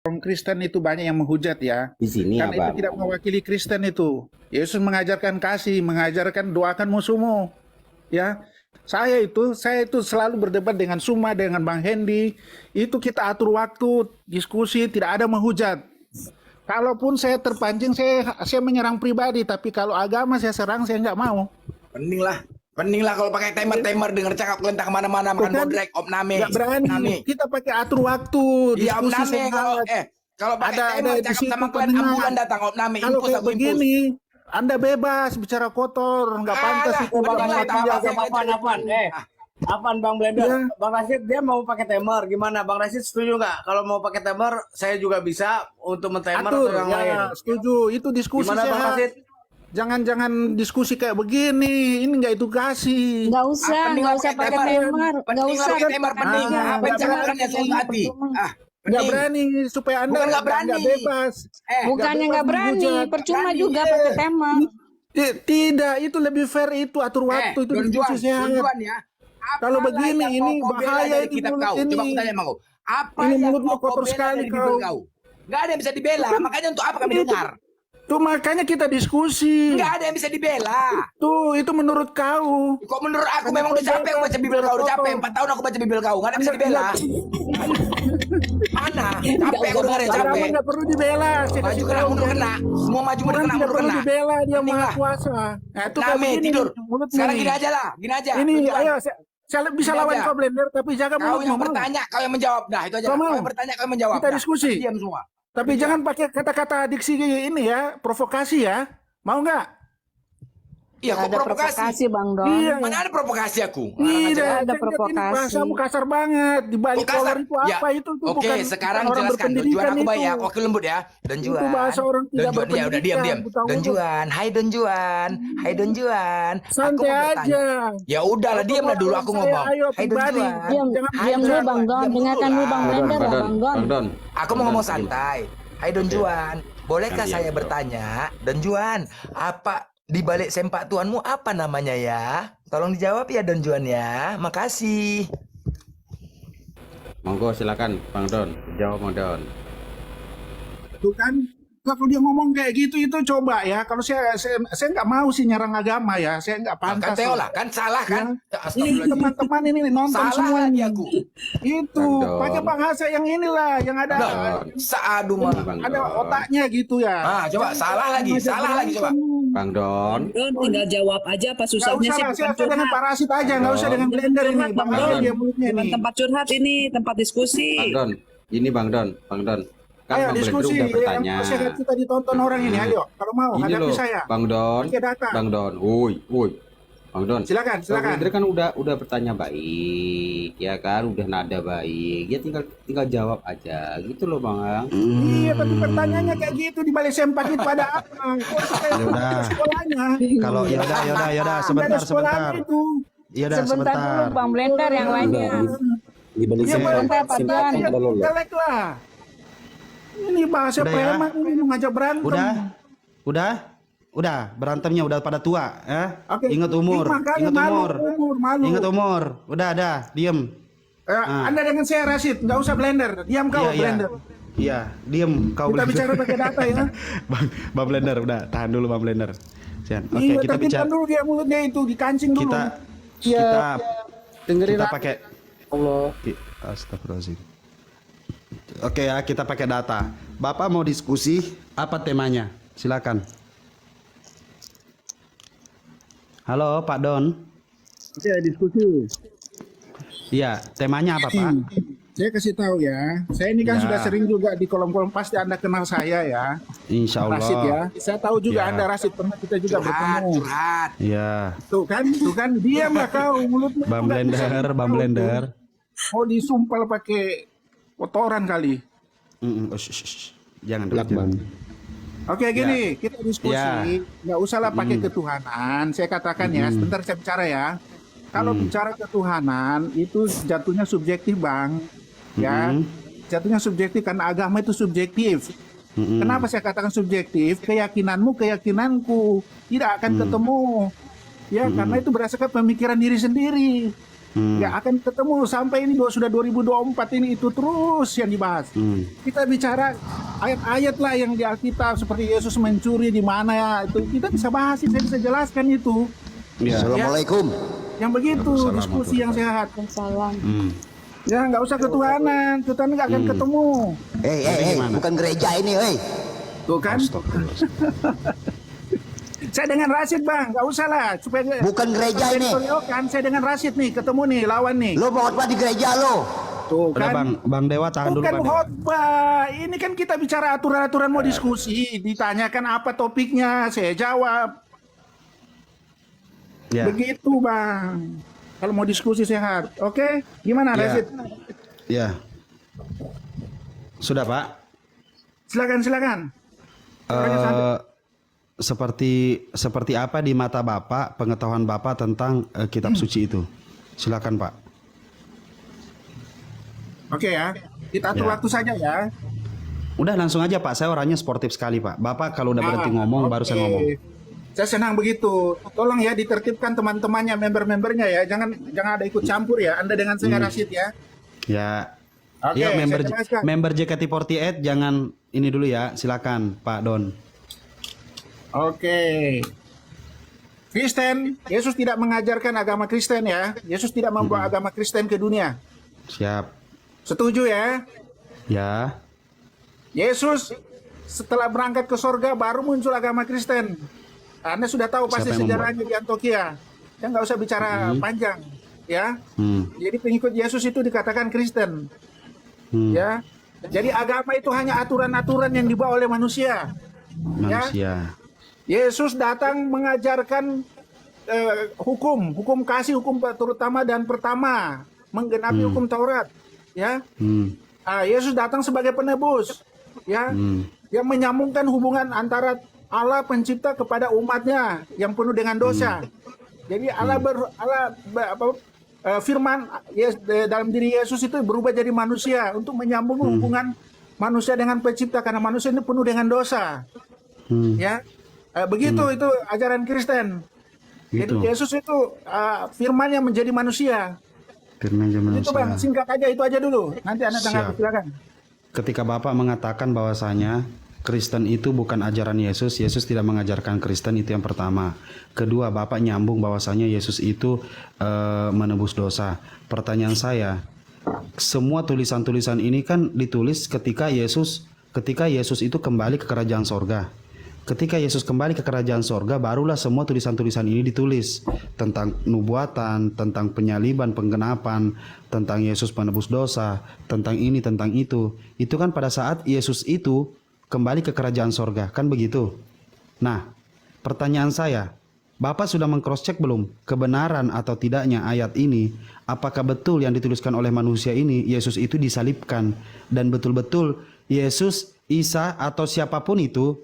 orang Kristen itu banyak yang menghujat ya. Di sini Karena itu abang. tidak mewakili Kristen itu. Yesus mengajarkan kasih, mengajarkan doakan musuhmu. Ya, saya itu selalu berdebat dengan Suma, dengan Bang Hendy. Itu kita atur waktu, diskusi, tidak ada menghujat. Kalaupun saya terpancing, saya menyerang pribadi. Tapi kalau agama saya serang, saya nggak mau. Pening lah kalau pakai timer dengar cakap kelentang kemana-mana makan Bukan, bodrek opname. nggak berani. Kita pakai atur waktu, Iya diskusi opname kalau sehat. kalau pakai Ada timer di cakap situ sama klien pendengar. ambulan datang opname Kalau impus kayak aku impus. begini, Anda bebas bicara kotor, nggak pantas Alah, itu bener Bang lah, Mati tambah jaga. saya Apaan? Apaan Bang Blender? Ya. Bang Rashid dia mau pakai timer. Gimana? Bang Rashid setuju nggak? Kalau mau pakai timer, saya juga bisa untuk men-timer Atur, atau yang lain. ya setuju. Itu diskusi Gimana Bang sehat. Rashid? Jangan diskusi kayak begini. Ini nggak edukasi. Nggak usah, Pening nggak lah usah pakai pakai timer. timer, nggak Pening lah usah. pakai timer pening. Ah, Apa yang nggak cakap kan ya berani. sulit hati. Nggak Pening. berani supaya Anda Bukan nggak berani. nggak bebas. Bukannya bebas nggak berani, menghujat. percuma Berani, juga iya. pakai timer. Tidak, itu lebih fair itu atur waktu itu Don diskusi Juan sehat. ya. Apa Kalau begini, yang ini kau bela bahaya dari ini kitab mulut kau? ini. Coba aku tanya sama kau. Apa Ini yang mulutmu kau kotor bela sekali dari Bible kau. kau? Nggak ada yang bisa dibela. Makanya untuk apa kami dengar? Tuh makanya kita diskusi. Nggak ada yang bisa dibela. Tuh, itu menurut kau. Kok menurut aku memang udah capek aku baca Bible kau. Udah capek 4 tahun aku baca Bible kau. Nggak ada yang bisa dibela. Mana? Capek aku dengar ya Agama capek. nggak perlu dibela. Saya Maju kasih kena tahu. mundur kena. Semua maju mundur Orang kena tidak mundur perlu kena. dibela, dia Pening maha lah. kuasa. Nah, itu kayak Name begini tidur. nih, mulutmu Sekarang nih. gini aja lah. Gini aja. Ini, Don Juan. ayo, saya bisa Gini lawan aja. kau Blender, tapi jaga Kau mulutmu. yang mau? bertanya, kau yang menjawab. Dah itu aja. Kau Kau mau? yang bertanya, kau yang menjawab. Kita Dah. diskusi. Diam semua. Tapi jangan pakai kata-kata diksi ini ya, provokasi ya. Mau nggak? Iya, Nggak kok ada provokasi? provokasi Bang Don. Iya. Mana ada provokasi aku? Tidak, ada saya lihat ini provokasi. bahasamu kasar banget. Di balik Oh, kasar. kolor itu apa Ya. itu Oke, bukan sekarang bukan orang jelaskan. Don Juan berpendidikan aku baik ya. itu. Oke lembut ya. Don Itu Juan. bahasa orang tidak Don Juan, ya udah berpendidikan, diam. buta Don huruf. Juan. Hai Don Juan. Hai Don Juan. Aku Santai mau bertanya. aja. Ya udahlah, Kalau diamlah dulu aku saya, ngomong. ayo, Hai Don pribadi. Juan. Diam, Jangan diam dulu bicara. Bang Don. Diam Dengarkan dulu dulu Bang lah. Blender lah Bang Don. Bang Don. Aku mau ngomong santai. Hai Don Juan. Bolehkah Diam, saya Bro. bertanya, Don Juan, apa di balik sempak tuanmu apa namanya ya? Tolong dijawab ya Don Juan ya. Makasih. Monggo silakan Bang Don. Jawab Bang Don. Tuh kan, kalau dia ngomong kayak gitu itu coba ya. Kalau saya nggak mau sih nyerang agama ya. Saya nggak Kan pantas. Teo lah, kan salah kan? Ini Astagfirullahaladzim. teman-teman ini nonton Salah semua lagi nih. aku. Itu Bang Don. pakai bahasa yang inilah, yang ada Nah, saadu mah. Bang ada Don. otaknya gitu ya. Ah, coba salah lagi coba. Bang Don. Don tinggal jawab aja apa Nggak susahnya usah sih lah, bukan saya dengan curhat. parasit aja, nggak usah dengan blender ini. Curhat, Bang Bang Don Don. dia mulutnya Bukan nih. tempat curhat ini, tempat diskusi. Bang Don. Ini Bang Don. Bang Don. Kan Ayo Bang Blender diskusi, udah bertanya. yang sehat kita ditonton orang ini. Ayo, kalau mau Ini hadapi loh, saya. Bang Don. Pakai data. Bang Don. Woi. Bang Don. Silakan, Bang silakan. Blender kan udah bertanya baik, ya kan? Udah nada baik. Ya tinggal jawab aja gitu loh, Bang. Iya, tapi pertanyaannya kayak gitu di balik sempak itu pada apa? Kok saya Ya udah. sekolahnya? Kalau yaudah Nggak ada sebentar sekolahnya itu. Yaudah Sebentar dulu Bang Blender yang lainnya. Di balik Iya, sempak. Sebentar, Pak Don. Iya, jelek lah. Ini bahasa Udah ya? preman ini ngajak berantem. Udah berantemnya udah pada tua ya. Oke. Ingat umur, Makanya ingat malu, umur. malu. Ingat umur. Udah, diem. Anda dengan saya Rashid, nggak usah blender. Diam kau Iya, iya. blender. Iya, diem kau Kita Blender. bicara pakai data ya. Bang Blender, udah tahan dulu Bang Blender. Sian. Oke, Iya, kita tertibkan bicara. dulu dia mulutnya itu, dikancing dulu. Kita Iya. kita Dengerin kita aku. pakai Astagfirullahaladzim. Oke ya, kita pakai data. Bapak mau diskusi apa temanya? Silakan. Halo Pak Don. Oke, diskusi. Iya, temanya apa Pak? Saya kasih tahu ya. Saya ini kan Ya. sudah sering juga di kolom-kolom, pasti Anda kenal saya ya. Insya Allah. Rashid ya. Saya tahu juga Ya. Anda Rashid, pernah kita juga bertemu. Curhat. Iya. Tuh kan, diamlah kau mulutmu. Bang nggak bisa Blender, tahu Bang tuh. Blender. Mau disumpal pakai kotoran kali. Belak, Jangan dulu. Bang. Oke gini, kita diskusi, Ya. nggak usahlah pakai ketuhanan. Saya katakan ya, sebentar saya bicara ya. Kalau bicara ketuhanan itu jatuhnya subjektif bang, ya. Jatuhnya subjektif karena agama itu subjektif. Kenapa saya katakan subjektif? Keyakinanmu, keyakinanku tidak akan ketemu, ya karena itu berdasarkan pemikiran diri sendiri. Nggak akan ketemu sampai ini sudah 2024 ini itu terus yang dibahas. Kita bicara ayat-ayat lah yang di Alkitab seperti Yesus mencuri di mana ya, itu kita bisa bahas, saya bisa jelaskan itu. Ya. Assalamualaikum. Yang begitu diskusi yang sehat. Salam. Ya nggak usah ketuhanan nggak akan ketemu. Bukan gereja ini, Tuh kan? Saya dengan Rashid bang, nggak usah lah supaya Bukan gereja ini. kan saya dengan Rashid nih ketemu nih lawan nih. Lo mau khotbah di gereja lo. Tuh Udah kan? Bang Dewa tahan dulu Bukan Bang Dewa. khotbah, ini kan kita bicara aturan-aturan mau diskusi, ditanyakan apa topiknya, saya jawab. Ya. Begitu bang. Kalau mau diskusi sehat, oke? Gimana Ya. Rashid? Ya. Sudah Pak. Silakan. Orangnya santai. Seperti apa di mata Bapak pengetahuan Bapak tentang kitab suci itu? Silakan Pak. Oke ya, kita atur Ya. waktu saja ya. Udah langsung aja Pak, saya orangnya sportif sekali Pak. Bapak kalau udah berhenti ngomong baru saya Oke. ngomong. Saya senang begitu. Tolong ya ditertibkan teman-temannya, member-membernya ya. Jangan ada ikut campur ya. Anda dengan saya Rashid ya. Ya. Oke, Yuk saya jelaskan. member JKT48 jangan ini dulu ya. Silakan Pak Don. Oke. Kristen, Yesus tidak mengajarkan agama Kristen ya. Yesus tidak membawa agama Kristen ke dunia. Siap. Setuju ya? Ya. Yesus setelah berangkat ke sorga baru muncul agama Kristen. Anda sudah tahu pasti Siapa yang sejarahnya di Antioquia. Saya nggak usah bicara panjang, ya. Jadi pengikut Yesus itu dikatakan Kristen, ya. Jadi agama itu hanya aturan-aturan yang dibawa oleh manusia. Manusia. Yesus datang mengajarkan hukum kasih, hukum terutama dan pertama, menggenapi hukum Taurat, ya. Yesus datang sebagai penebus, ya, yang menyambungkan hubungan antara Allah pencipta kepada umatnya yang penuh dengan dosa. Jadi firman dalam diri Yesus itu berubah jadi manusia untuk menyambung hubungan manusia dengan pencipta karena manusia ini penuh dengan dosa. Ya, begitu itu ajaran Kristen. Jadi Gitu. Yesus itu firman yang menjadi manusia. Firman yang Itu bang, manusia. singkat aja itu aja dulu. Nanti Anda tanggapi, Siap. silakan. Ketika Bapak mengatakan bahwasanya Kristen itu bukan ajaran Yesus, Yesus tidak mengajarkan Kristen, itu yang pertama. Kedua, Bapak nyambung bahwasanya Yesus itu menebus dosa. Pertanyaan saya, semua tulisan-tulisan ini kan ditulis ketika Yesus itu kembali ke kerajaan sorga. Ketika Yesus kembali ke kerajaan sorga, barulah semua tulisan-tulisan ini ditulis tentang nubuatan, tentang penyaliban, penggenapan, tentang Yesus penebus dosa, tentang ini, tentang itu. Itu kan pada saat Yesus itu kembali ke kerajaan sorga, kan begitu? Nah, pertanyaan saya, Bapak sudah meng-cross-check belum kebenaran atau tidaknya ayat ini? Apakah betul yang dituliskan oleh manusia ini, Yesus itu disalibkan, dan betul-betul Yesus, Isa, atau siapapun itu,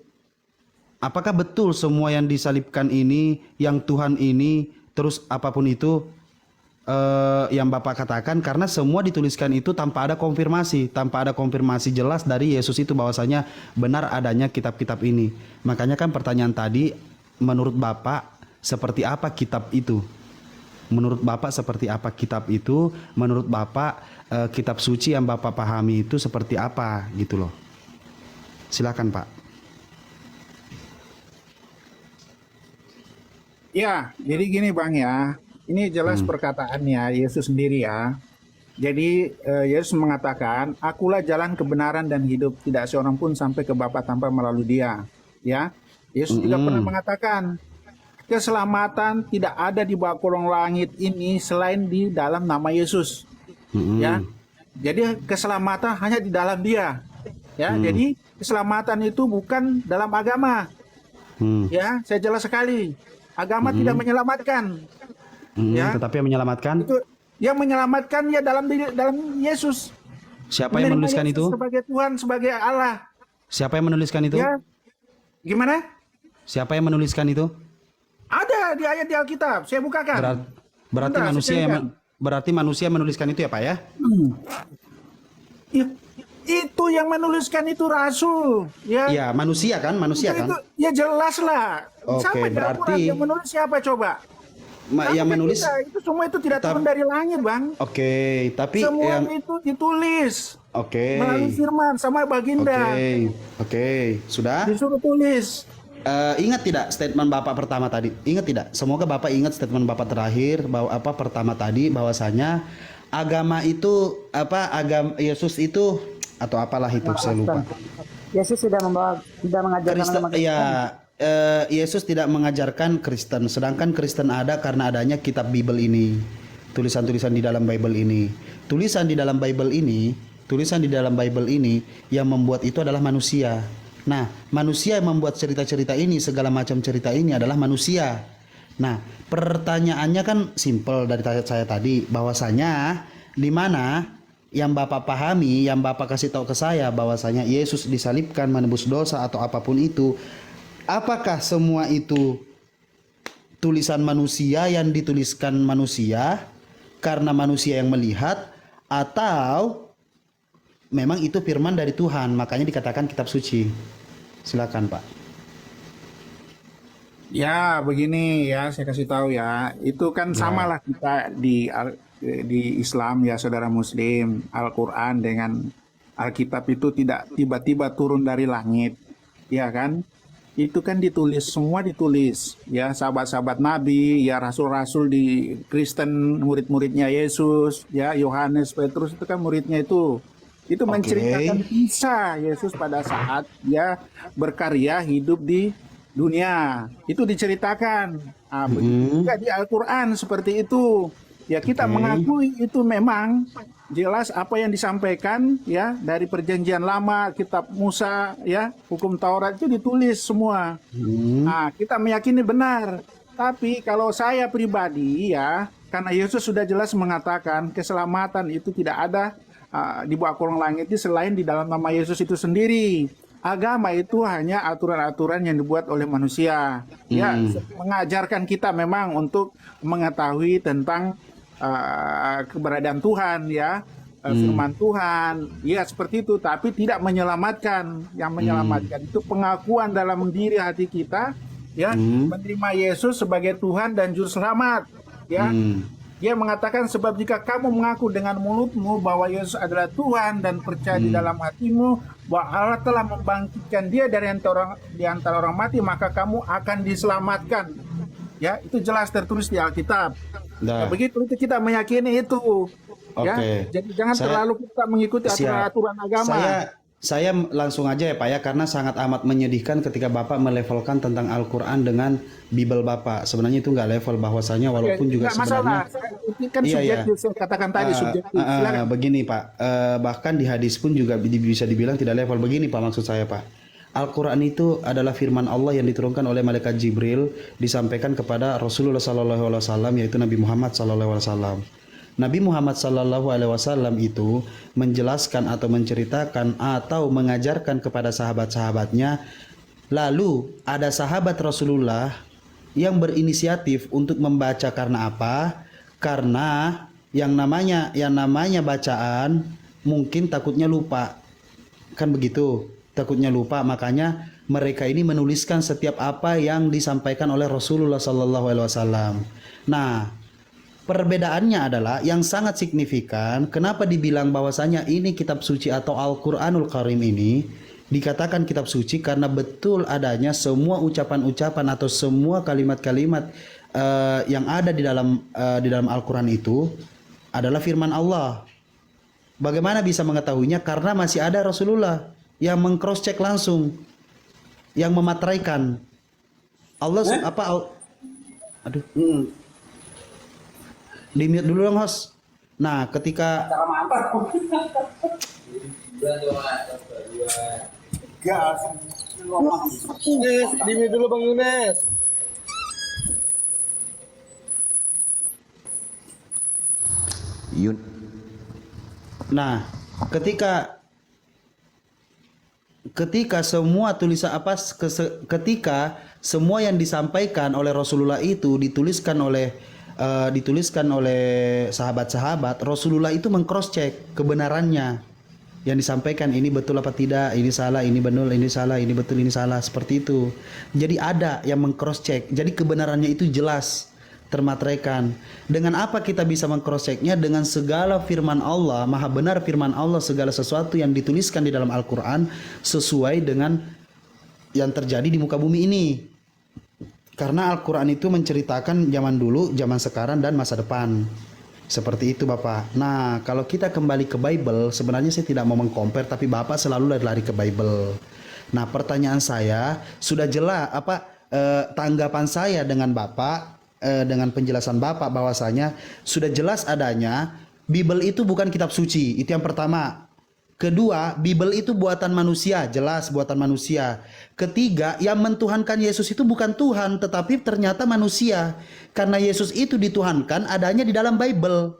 apakah betul semua yang disalibkan ini, yang Tuhan ini, terus apapun itu yang Bapak katakan, karena semua dituliskan itu tanpa ada konfirmasi jelas dari Yesus itu bahwasanya benar adanya kitab-kitab ini. Makanya kan pertanyaan tadi, menurut Bapak seperti apa kitab itu? Menurut Bapak seperti apa kitab itu? Menurut Bapak kitab suci yang Bapak pahami itu seperti apa gitu loh. Silakan Pak. Ya, jadi gini Bang ya. Ini jelas perkataannya Yesus sendiri ya. Jadi Yesus mengatakan, "Akulah jalan kebenaran dan hidup, tidak seorang pun sampai ke Bapa tanpa melalui Dia." Ya. Yesus juga pernah mengatakan, keselamatan tidak ada di bawah kolong langit ini selain di dalam nama Yesus. Ya. Jadi keselamatan hanya di dalam Dia. Ya, jadi keselamatan itu bukan dalam agama. Ya, saya jelas sekali. Agama tidak menyelamatkan. Ya. Tetapi yang menyelamatkan Itu yang menyelamatkan ya dalam Yesus. siapa yang Menerima menuliskan Yesus itu? sebagai Tuhan, sebagai Allah. Siapa yang menuliskan itu? Ya. Gimana? Siapa yang menuliskan itu? Ada di ayat di Alkitab. Saya bukakan. Berarti Bentar, manusia saya yang carikan. berarti manusia menuliskan itu ya Pak ya? Ya, itu yang menuliskan itu rasul, ya. Iya, manusia kan? Manusia kan? Itu, ya jelas lah. Oke, Siapa berarti- yang menulis siapa coba? yang menulis. Itu semua itu tidak Tapi- turun dari langit, Bang. Oke, tapi Semua yang itu ditulis oke. melalui firman sama baginda. Oke, sudah. Disuruh tulis. Ingat tidak statement Bapak pertama tadi? Ingat tidak? Semoga Bapak ingat statement Bapak terakhir bahwa pertama tadi bahwasanya agama itu agama Yesus itu atau apalah itu saya lupa. Yesus sudah mengajarkan Kristen, agama ya Yesus tidak mengajarkan Kristen, sedangkan Kristen ada karena adanya kitab Bible ini, tulisan-tulisan di dalam Bible ini, tulisan di dalam Bible ini yang membuat itu adalah manusia. Nah, manusia yang membuat cerita-cerita ini, segala macam cerita ini adalah manusia. Nah, pertanyaannya kan simpel dari saya tadi, bahwasanya di mana yang Bapak pahami, yang Bapak kasih tahu ke saya bahwasanya Yesus disalibkan menebus dosa atau apapun itu, apakah semua itu tulisan manusia yang dituliskan manusia karena manusia yang melihat, atau memang itu firman dari Tuhan, makanya dikatakan kitab suci? Silakan, Pak. Ya, begini ya, saya kasih tahu ya. Itu kan samalah kita di Islam ya, saudara Muslim. Al-Quran dengan Alkitab itu tidak tiba-tiba turun dari langit, ya kan? Itu kan ditulis, semua ditulis. Ya, sahabat-sahabat Nabi, ya rasul-rasul di Kristen, murid-muridnya Yesus, ya Yohanes, Petrus itu kan muridnya itu. Itu menceritakan kisah Yesus pada saat dia berkarya hidup di dunia. Itu diceritakan. Begitu juga di Al-Quran seperti itu. Ya, kita mengakui itu memang jelas apa yang disampaikan ya dari perjanjian lama, kitab Musa ya, hukum Taurat itu ditulis semua. Nah, kita meyakini benar. Tapi kalau saya pribadi ya, karena Yesus sudah jelas mengatakan keselamatan itu tidak ada di bawah kolong langit itu selain di dalam nama Yesus itu sendiri. Agama itu hanya aturan-aturan yang dibuat oleh manusia. Ya, mengajarkan kita memang untuk mengetahui tentang keberadaan Tuhan ya, firman Tuhan. Ya, seperti itu, tapi tidak menyelamatkan. Yang menyelamatkan itu pengakuan dalam diri hati kita ya, menerima Yesus sebagai Tuhan dan juru selamat ya. Dia mengatakan, sebab jika kamu mengaku dengan mulutmu bahwa Yesus adalah Tuhan dan percaya di dalam hatimu bahwa Allah telah membangkitkan dia dari antara orang mati, maka kamu akan diselamatkan. Ya, itu jelas tertulis di Alkitab. Nah, begitu itu kita meyakini itu. Ya, jadi jangan terlalu kita mengikuti aturan-aturan agama. Saya langsung aja ya Pak ya, karena sangat amat menyedihkan ketika Bapak melevelkan tentang Al-Quran dengan Bible Bapak. Sebenarnya itu nggak level, bahwasanya walaupun juga sebenarnya itu kan subjektif, saya katakan tadi subjektif. Begini Pak, bahkan di hadis pun juga bisa dibilang tidak level. Begini Pak, maksud saya Pak, Al-Quran itu adalah firman Allah yang diturunkan oleh malaikat Jibril, disampaikan kepada Rasulullah SAW, yaitu Nabi Muhammad SAW. Nabi Muhammad SAW itu menjelaskan atau menceritakan atau mengajarkan kepada sahabat-sahabatnya. Lalu ada sahabat Rasulullah yang berinisiatif untuk membaca, karena apa? Karena yang namanya bacaan mungkin takutnya lupa. Kan begitu? Takutnya lupa, makanya mereka ini menuliskan setiap apa yang disampaikan oleh Rasulullah SAW. Nah, perbedaannya adalah yang sangat signifikan. Kenapa dibilang bahwasanya ini kitab suci atau Al-Quranul Karim ini dikatakan kitab suci? Karena betul adanya semua ucapan-ucapan atau semua kalimat-kalimat yang ada di dalam Al-Quran itu adalah firman Allah. Bagaimana bisa mengetahuinya? Karena masih ada Rasulullah yang meng-cross check langsung, yang memateraikan. Di mute dulu dong, host. Nah, ketika Di mute dulu Bang Yunes. Nah, ketika semua tulisan ketika semua yang disampaikan oleh Rasulullah itu dituliskan oleh sahabat-sahabat, Rasulullah itu meng-cross check kebenarannya yang disampaikan, ini betul apa tidak, ini salah, ini benar, ini salah, ini betul, ini salah, seperti itu. Jadi ada yang meng-cross check, jadi kebenarannya itu jelas termateraikan. Dengan apa kita bisa mengcross-checknya? Dengan segala firman Allah, maha benar firman Allah, segala sesuatu yang dituliskan di dalam Al-Quran sesuai dengan yang terjadi di muka bumi ini. Karena Al-Quran itu menceritakan zaman dulu, zaman sekarang, dan masa depan. Seperti itu Bapak. Nah, kalau kita kembali ke Bible, sebenarnya saya tidak mau mengcompare, tapi Bapak selalu lari-lari ke Bible. Nah, pertanyaan saya sudah jelas tanggapan saya dengan Bapak, dengan penjelasan Bapak bahwasanya sudah jelas adanya Bible itu bukan kitab suci. Itu yang pertama. Kedua, Bible itu buatan manusia, jelas buatan manusia. Ketiga, yang mentuhankan Yesus itu bukan Tuhan, tetapi ternyata manusia. Karena Yesus itu dituhankan adanya di dalam Bible.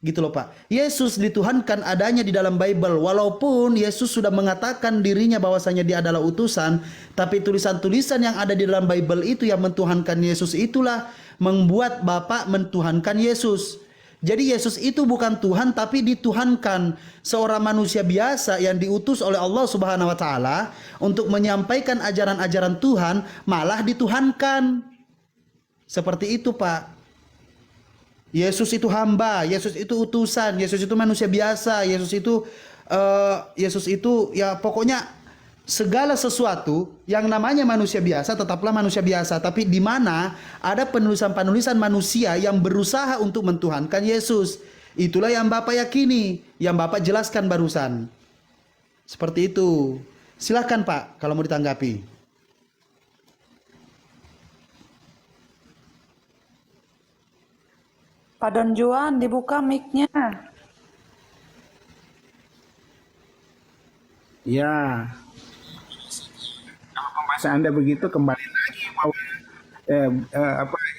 Gitu loh Pak. Yesus dituhankan adanya di dalam Bible. Walaupun Yesus sudah mengatakan dirinya bahwasanya dia adalah utusan, tapi tulisan-tulisan yang ada di dalam Bible itu yang mentuhankan Yesus itulah membuat Bapak mentuhankan Yesus. Jadi Yesus itu bukan Tuhan tapi dituhankan, seorang manusia biasa yang diutus oleh Allah Subhanahu wa taala untuk menyampaikan ajaran-ajaran Tuhan malah dituhankan. Seperti itu, Pak. Yesus itu hamba, Yesus itu utusan, Yesus itu manusia biasa, Yesus itu ya pokoknya segala sesuatu yang namanya manusia biasa tetaplah manusia biasa, tapi di mana ada penulisan-penulisan manusia yang berusaha untuk mentuhankan Yesus. Itulah yang Bapak yakini, yang Bapak jelaskan barusan. Seperti itu. Silahkan Pak kalau mau ditanggapi. Pak Don Juan, dibuka mic-nya. Ya, kalau pembahasan Anda begitu kembali lagi bahwa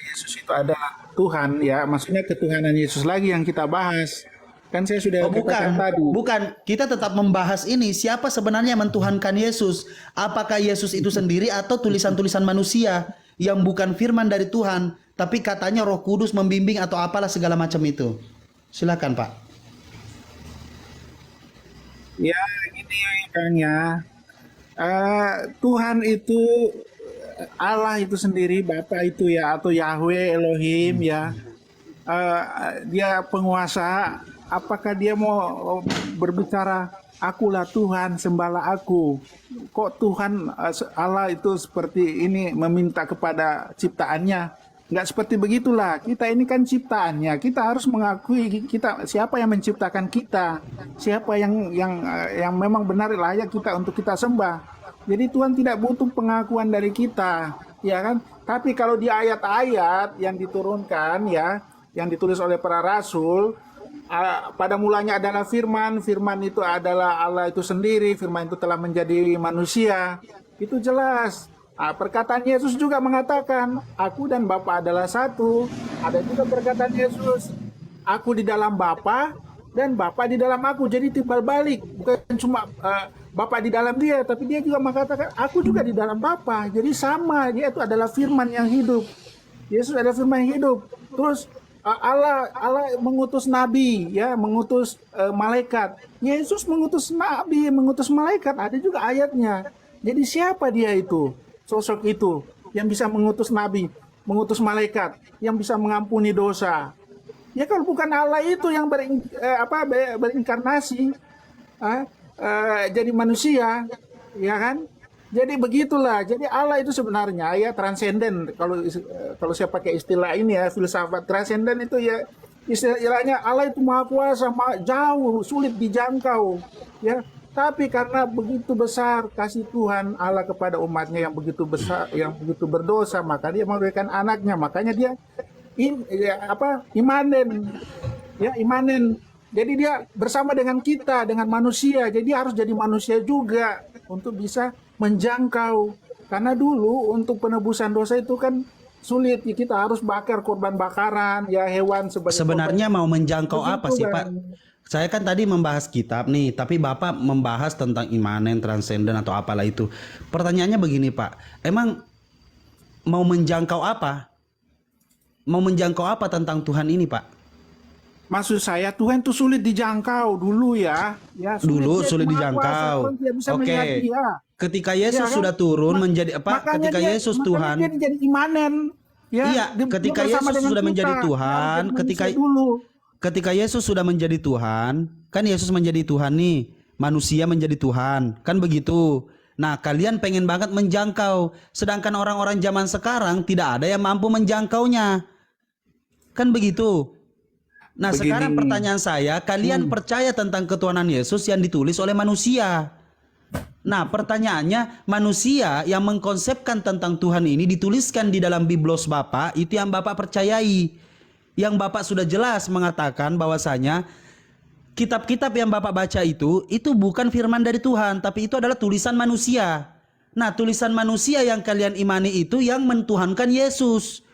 Yesus itu adalah Tuhan, ya maksudnya ketuhanan Yesus lagi yang kita bahas. Kan saya sudah katakan tadi. Bukan, kita tetap membahas ini siapa sebenarnya yang mentuhankan Yesus. Apakah Yesus itu sendiri atau tulisan-tulisan manusia yang bukan firman dari Tuhan, tapi katanya Roh Kudus membimbing atau apalah segala macam itu. Silakan Pak. Ya, gini ya Kang ya. Tuhan itu Allah itu sendiri, Bapa itu ya, atau Yahweh Elohim ya. Dia penguasa. Apakah dia mau berbicara akulah Tuhan, sembahlah aku? Kok Tuhan Allah itu seperti ini meminta kepada ciptaannya? Nggak seperti begitulah. Kita ini kan ciptaannya. Kita harus mengakui kita siapa yang menciptakan kita, siapa yang memang benar layak kita untuk kita sembah. Jadi Tuhan tidak butuh pengakuan dari kita, ya kan? Tapi kalau di ayat-ayat yang diturunkan ya, yang ditulis oleh para rasul, pada mulanya adalah firman, firman itu adalah Allah itu sendiri, firman itu telah menjadi manusia. Itu jelas. Perkataan Yesus juga mengatakan, aku dan Bapa adalah satu. Ada juga perkataan Yesus, aku di dalam Bapa dan Bapa di dalam aku. Jadi timbal balik, bukan cuma Bapa di dalam dia, tapi dia juga mengatakan, aku juga di dalam Bapa. Jadi sama, dia itu adalah firman yang hidup. Yesus adalah firman yang hidup. Terus Allah mengutus nabi, ya, mengutus malaikat. Yesus mengutus nabi, mengutus malaikat. Ada juga ayatnya. Jadi siapa dia itu? Sosok itu yang bisa mengutus nabi, mengutus malaikat, yang bisa mengampuni dosa. Ya kalau bukan Allah itu yang berinkarnasi, jadi manusia, ya kan? Jadi begitulah. Jadi Allah itu sebenarnya ya transenden. Kalau saya pakai istilah ini ya, filsafat transenden itu ya istilahnya Allah itu maha kuasa, jauh, sulit dijangkau, ya. Tapi karena begitu besar kasih Tuhan Allah kepada umatnya yang begitu besar, yang begitu berdosa, maka dia memberikan anaknya. Makanya dia imanen. Ya, imanen. Jadi dia bersama dengan kita, dengan manusia. Jadi harus jadi manusia juga untuk bisa menjangkau. Karena dulu untuk penebusan dosa itu kan sulit. Kita harus bakar korban bakaran, ya hewan sebagai sebenarnya korban. mau menjangkau Begitu apa sih kan. Pak? Saya kan tadi membahas kitab nih, tapi Bapak membahas tentang imanen, transenden atau apalah itu. Pertanyaannya begini Pak, emang mau menjangkau apa? Mau menjangkau apa tentang Tuhan ini Pak? Maksud saya Tuhan itu sulit dijangkau dulu ya. Dulu sulit dijangkau. Oke. Dia. Ketika Yesus Ya kan? sudah turun menjadi apa? Makanya Ketika Yesus Tuhan. Dia jadi imanen. Ya, Iya, ketika bersama Yesus dengan sudah kita. menjadi Harus Tuhan, jadi ketika manusia dulu. ketika Yesus sudah menjadi Tuhan, kan Yesus menjadi Tuhan nih, manusia menjadi Tuhan, kan begitu. Nah, kalian pengen banget menjangkau, sedangkan orang-orang zaman sekarang tidak ada yang mampu menjangkaunya. Kan begitu. Nah, Begini. sekarang pertanyaan saya, kalian percaya tentang ketuhanan Yesus yang ditulis oleh manusia? Nah, pertanyaannya, manusia yang mengkonsepkan tentang Tuhan ini dituliskan di dalam Biblos Bapak, itu yang Bapak percayai. Yang Bapak sudah jelas mengatakan bahwasanya kitab-kitab yang Bapak baca itu bukan firman dari Tuhan, tapi itu adalah tulisan manusia. Nah, tulisan manusia yang kalian imani itu yang mentuhankan Yesus.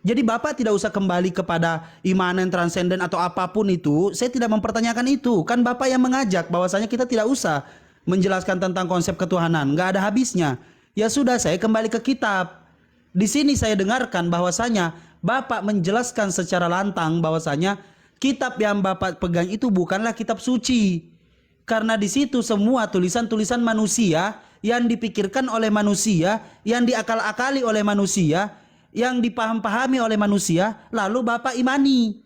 Jadi Bapak tidak usah kembali kepada imanen transenden atau apapun itu. Saya tidak mempertanyakan itu. Kan Bapak yang mengajak bahwasanya kita tidak usah menjelaskan tentang konsep ketuhanan. Nggak ada habisnya. Ya sudah, saya kembali ke kitab. Di sini saya dengarkan bahwasanya Bapak menjelaskan secara lantang bahwasanya kitab yang Bapak pegang itu bukanlah kitab suci. Karena di situ semua tulisan-tulisan manusia yang dipikirkan oleh manusia, yang diakal-akali oleh manusia, yang dipaham-pahami oleh manusia, lalu Bapak imani.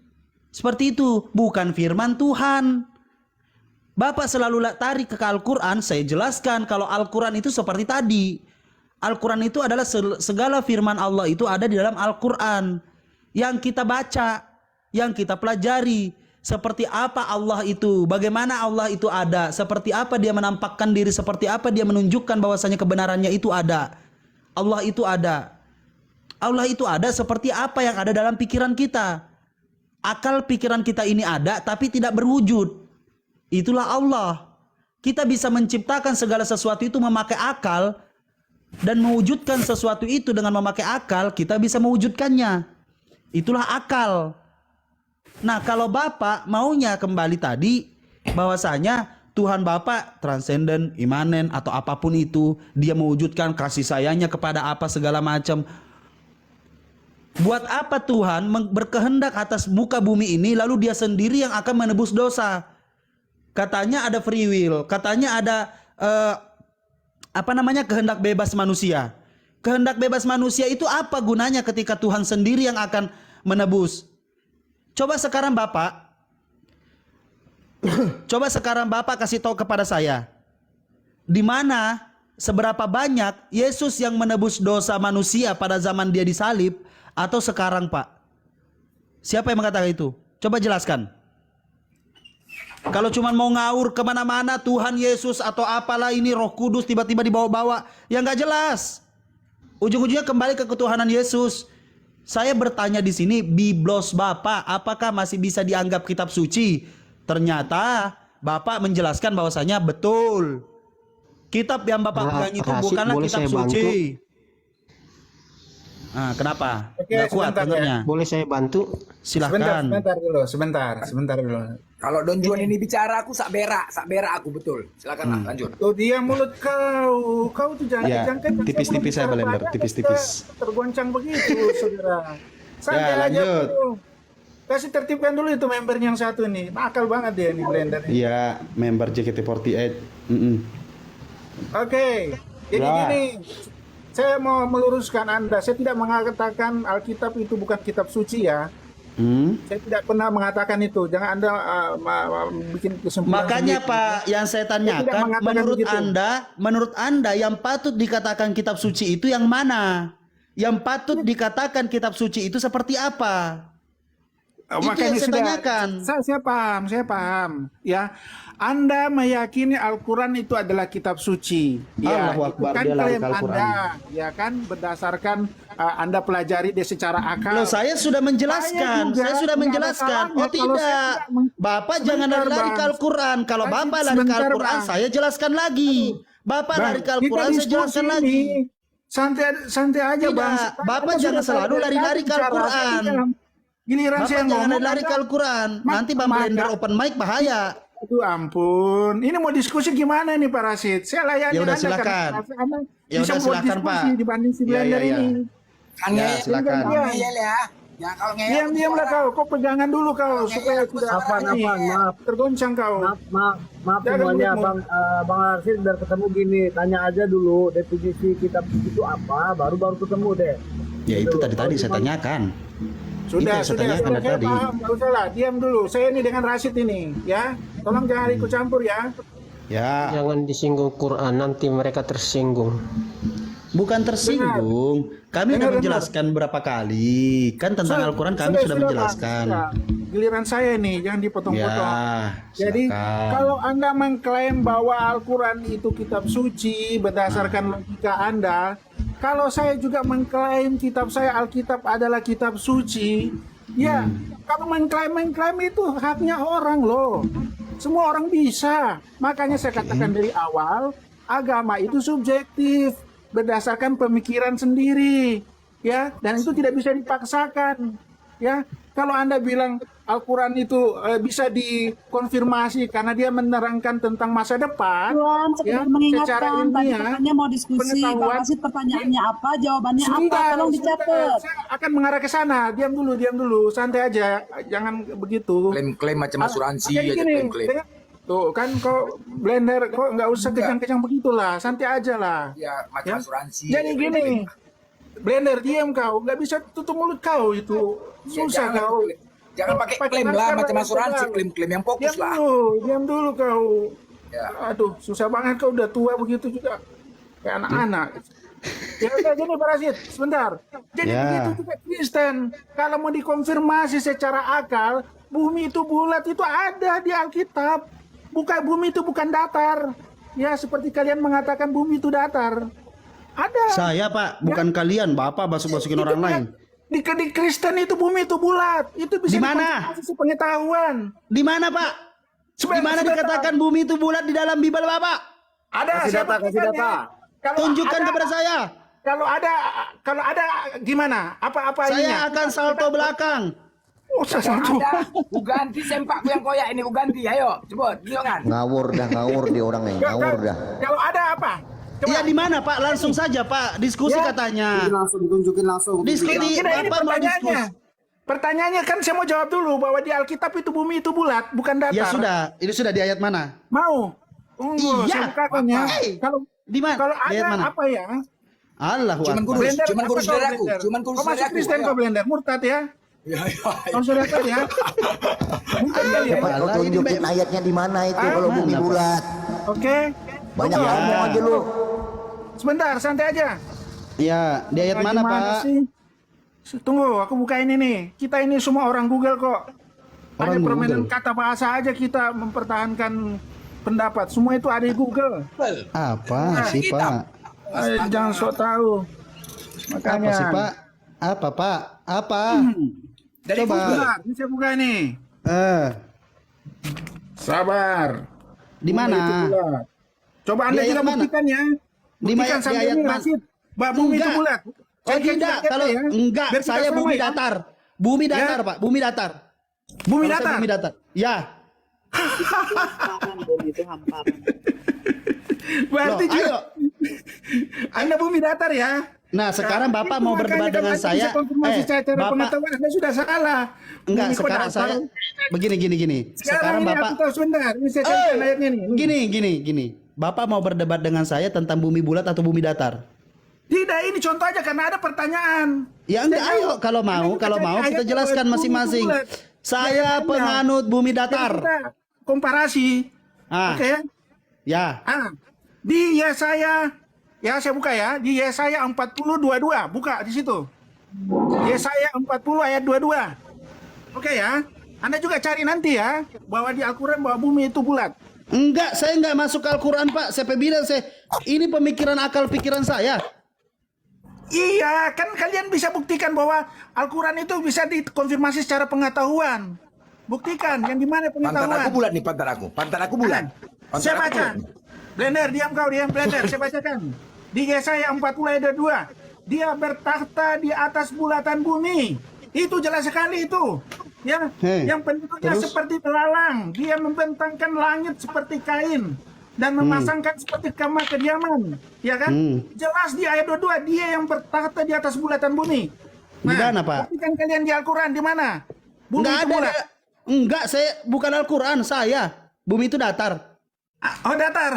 Seperti itu, bukan firman Tuhan. Bapak selalu tarik ke Al-Quran, saya jelaskan kalau Al-Quran itu seperti tadi. Al-Quran itu adalah segala firman Allah itu ada di dalam Al-Quran. Yang kita baca, yang kita pelajari. Seperti apa Allah itu, bagaimana Allah itu ada, seperti apa dia menampakkan diri, seperti apa dia menunjukkan bahwasanya kebenarannya itu ada. Allah itu ada. Allah itu ada seperti apa yang ada dalam pikiran kita. Akal pikiran kita ini ada tapi tidak berwujud. Itulah Allah. Kita bisa menciptakan segala sesuatu itu memakai akal dan mewujudkan sesuatu itu dengan memakai akal, kita bisa mewujudkannya. Itulah akal. Nah, kalau Bapak maunya kembali tadi bahwasanya Tuhan Bapak transenden, imanen atau apapun itu, dia mewujudkan kasih sayangnya kepada apa segala macam. Buat apa Tuhan berkehendak atas muka bumi ini lalu dia sendiri yang akan menebus dosa? Katanya ada free will, katanya ada kehendak bebas manusia. Kehendak bebas manusia itu apa gunanya ketika Tuhan sendiri yang akan menebus? Coba sekarang Bapak kasih tahu kepada saya, di mana seberapa banyak Yesus yang menebus dosa manusia pada zaman dia disalib atau sekarang, Pak? Siapa yang mengatakan itu? Coba jelaskan. Kalau cuma mau ngawur kemana-mana Tuhan Yesus atau apalah ini Roh Kudus tiba-tiba dibawa-bawa, ya nggak jelas. Ujung-ujungnya kembali ke ketuhanan Yesus. Saya bertanya di sini, Biblos Bapak, apakah masih bisa dianggap kitab suci? Ternyata Bapak menjelaskan bahwasanya betul. Kitab yang Bapak pegang itu bukanlah kitab suci. Nah, kenapa? Oke, Nggak kuat sebentar ya. dengarnya. Boleh saya bantu? Silahkan. Sebentar dulu. Kalau Don Juan ini bicara aku sak berak aku betul. Silakan lah, lanjut. Tuh dia mulut kau tuh jangan Ya, jangan tipis-tipis saya blender, tipis-tipis. tergoncang begitu, saudara. Santai Ya, aja lanjut. dulu. Kasih tertibkan dulu itu member yang satu nih. Nakal banget dia nih blender. Iya, member JKT48. Oke, jadi Ya. gini, saya mau meluruskan Anda. Saya tidak mengatakan Alkitab itu bukan kitab suci ya. Saya tidak pernah mengatakan itu. Jangan Anda bikin kesimpulan. Makanya sendiri. Pak, yang saya tidak tanyakan, mengatakan begitu. menurut Anda yang patut dikatakan kitab suci itu yang mana? Yang patut dikatakan kitab suci itu seperti apa? Itu Makanya yang saya tanyakan. Saya paham. Ya, Anda meyakini Al-Quran itu adalah kitab suci. Ya, Allahu itu Akbar, kan dia lari klaim ke Al-Quran. Anda, ya kan berdasarkan Anda pelajari dia secara akal. Loh, saya sudah menjelaskan. juga, Saya sudah nggak ada menjelaskan. salahnya Oh kalau saya tidak. tidak meng- Bapak jangan Sebentar, lari-lari ke Bang. Al-Quran. Kalau Tadi Bapak lari ke sebentar, Al-Quran, Bang. saya jelaskan lagi. Bapak Bang, lari ke kita Al-Quran, saya diskusi jelaskan ini. lagi. Santai aja, Tidak, Bang. Bapak Anda jangan sudah selalu tahu dari lari-lari tadi ke bicara. Al-Quran. Giliran Bapak saya jangan ngomong, lari ke Anda- Al-Quran. Mak- Nanti Bang maka- Blender open mic bahaya. Aduh ampun, ini mau diskusi gimana nih Pak Rashid? Saya layani Ya udah, Anda silakan. karena Anda Ya bisa udah, buat silakan, diskusi Pak. dibanding si Ya, Blender ya, ya. ini. Kan Ya, ngeyel, silakan. Bang, ngeyel ya. Ya kalau ngeyel. Diam tidak kau pegangan dulu kau supaya tidak Maaf. tergoncang kau. Maaf Jangan semuanya, mulutmu. Bang Arsid biar ketemu gini, tanya aja dulu definisi kitab suci itu apa, baru ketemu deh. Ya itu tadi saya tanyakan. Sudah, Itu saya tanyakan saya tadi. paham, nggak usah lah, diam dulu. Saya ini dengan Rashid ini, ya. Tolong jangan ikut campur ya. Ya, Jangan disinggung Quran, nanti mereka tersinggung. bukan tersinggung. Kami sudah Dengar, menjelaskan berapa kali. Kan tentang Al-Quran kami sudah Pak. menjelaskan. Sudah. Giliran saya nih, jangan dipotong-potong. Ya, Jadi silakan. kalau Anda mengklaim bahwa Al-Quran itu kitab suci berdasarkan logika Anda, kalau saya juga mengklaim kitab saya Alkitab adalah kitab suci, ya kalau mengklaim itu haknya orang loh. Semua orang bisa. Makanya saya katakan dari awal, agama itu subjektif berdasarkan pemikiran sendiri, ya, dan itu tidak bisa dipaksakan, ya. Kalau Anda bilang Al-Quran itu bisa dikonfirmasi karena dia menerangkan tentang masa depan, Juan, ya, sekedar secara mengingatkan tadi ilmiah, katanya mau diskusi. Bang pengetahuan- Rashid pertanyaannya apa, jawabannya apa? Sebentar, Tolong sebentar. dicatat. Saya akan mengarah ke sana. Diam dulu, santai aja, jangan begitu. Klaim-klaim macam asuransi Jadi aja gini, klaim-klaim. tuh kan kok blender kok nggak usah kejang-kejang begitulah, santai aja lah. Ya Ya. macam asuransi. Jadi gini, blender diam kau, nggak bisa tutup mulut kau itu, susah kau. Jangan pakai klaim lah macam asuransi, klaim-klaim yang fokus lah. Diam dulu kau. Ya. Aduh, susah banget kau udah tua begitu juga, kayak anak-anak. Ya udah gini Pak Rashid, sebentar. Jadi Ya. begitu juga Kristen, kalau mau dikonfirmasi secara akal, bumi itu bulat itu ada di Alkitab. Bukan, bumi itu bukan datar. Ya seperti kalian mengatakan bumi itu datar. Ada. Saya Pak, bukan kalian. Bapak masuk-masukin orang lain. Di Kristen itu bumi itu bulat. Itu bisa Di mana? dikonfirmasi pengetahuan. Di mana Pak? Di mana dikatakan bumi itu bulat di dalam Bible Bapak? Ada. Kasih saya data, kasih buktikan data. ya. Kalau Tunjukkan ada- kepada saya. Kalau ada gimana? Apa ininya? Saya akan salto belakang. Oh, satu. Ku ganti sempakku yang koyak ini, ku ganti. Ayo, coba tunjukkan. Ngawur di orang nih, ngawur dah. Kalau ada apa? Coba. Iya di mana Pak? Langsung saja Pak. Diskusi Ya. katanya. Langsung ditunjukin langsung. Diskusi. Ini Bapak mau pertanyaannya. diskusi. Pertanyaannya kan saya mau jawab dulu bahwa di Alkitab itu bumi itu bulat, bukan datar. Ya sudah. Ini sudah di ayat mana? Mau? Tunggu, Iya. saya bukakan ya. Hey. Kalau Di mana? kalau Di ayat ada mana? apa ya? Allahu Cuman Akbar. kurus, Blender, cuman apa kurus kau saudaraku, blender? cuman kurus Kau masuk saudaraku. Kristen Ayo. kau blender, murtad ya? Ya, Kau sudah ya? Bukan kali ya? Cepat kau Alah, ini tunjukin Mbak. ayatnya di mana itu kalau mana, bumi Pak? bulat. Oke. Banyak Tunggu. ngomong aja lu. Sebentar, santai aja. Ya, di ayat mana Gimana Pak? sih? Tunggu, aku buka ini nih. Kita ini semua orang Google kok. Hanya Orang permainan Google. kata bahasa aja kita mempertahankan pendapat. Semua itu ada di Google. Apa sih Pak? Jangan sok tahu. Makanya. Apa sih Pak? Apa Pak? Apa? Dari Coba. Google. Ini saya buka nih. Sabar. Di Bumi mana? itu bulat. Coba Anda Di ayat juga mana? buktikan ya. Di Buktikan di sampai ayat ini mana? Rashid. Bahwa bumi itu Enggak. bulat. Oh Saya tidak, lihat kalau ya. enggak, Biar kita saya sama bumi ya. datar. Bumi datar Pak, bumi datar. Bumi Kalau saya datar. Bumi datar. Ya. Hamparan, bumi itu hamparan. Berarti Loh, juga. ayo. Anda bumi datar ya. Nah, sekarang Bapak mau berdebat dengan saya. Cara Bapak pengetahuan Anda sudah salah. enggak, Bumi kok sekarang datar? saya begini. Sekarang ini Bapak aku tahu sebentar. Ini saya carikan ayatnya nih. gini. Bapak mau berdebat dengan saya tentang bumi bulat atau bumi datar? Tidak, ini contoh aja karena ada pertanyaan. Ya enggak, Saya ayo tahu. kalau mau kita jelaskan masing-masing. Saya penganut bumi Jadi datar. kita komparasi. Ah, Oke ya? ya. Di Yesaya, ya saya buka ya, di Yesaya 40:22, buka di situ. Yesaya 40 ayat 22. Oke ya. Anda juga cari nanti ya, bahwa di Al-Quran bahwa bumi itu bulat. Enggak, saya enggak masuk Al-Quran Pak. Saya bilang ini pemikiran akal pikiran saya. Iya, kan kalian bisa buktikan bahwa Al-Quran itu bisa dikonfirmasi secara pengetahuan. Buktikan, yang di mana Pantat pengetahuan? aku bulat nih, pantat aku. Pantat aku bulat. Pantat Saya aku baca. bulat. Blender, diam kau, diam Blender. Saya bacakan. Di Yesaya 40 ayat 2. Dia bertakhta di atas bulatan bumi. Itu jelas sekali itu. Ya, Hei, yang bentuknya terus? seperti belalang. Dia membentangkan langit seperti kain dan memasangkan seperti kamar kediaman. Ya kan? Jelas di ayat 22 dia yang bertakhta di atas bulatan bumi. Di mana, Pak? Buktikan kalian di Al-Quran di mana? Bumi Enggak itu ada. bulat. Enggak, saya bukan Al-Quran, saya. Bumi itu datar. Oh, datar.